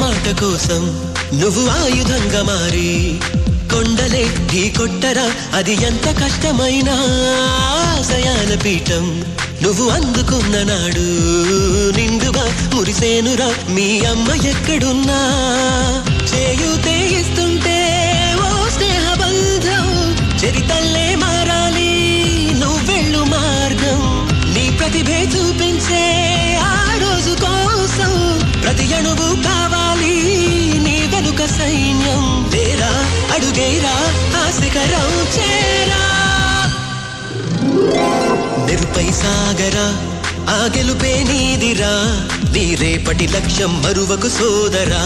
మాట కోసం నువ్వు ఆయుధంగా మారి కొండలే ఢీ కొట్టరా అది ఎంత కష్టమైనా ఆశయాల పీఠం నువ్వు అందుకున్న నాడు నిండుగా మురిసేనురా మీ అమ్మ ఎక్కడున్నా చేయూతే ఇస్తుంటే ఓ స్నేహ బంధం చరితల్లే మారాలి నువ్వెళ్ళు మార్గం నీ ప్రతిభే చూపించే ఆ రోజు కోసం ప్రతి అణువు కావాలి నీ వెనుక సైన్యం తేరా అడుగేరా ఆ శిఖరం చేరా నిరుపై సాగరా ఆ గెలుపే నీదిరా నీ రేపటి లక్ష్యం మరువకు సోదరా